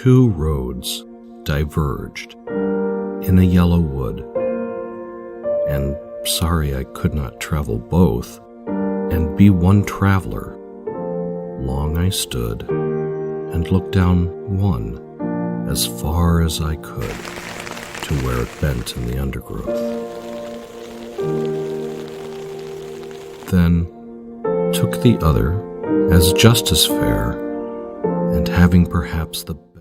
two roads diverged in a yellow wood, and sorry I could not travel both and be one traveler. Long I stood and looked down one as far as I could to where it bent in the undergrowth. Then took the other as just as fair, and having perhaps the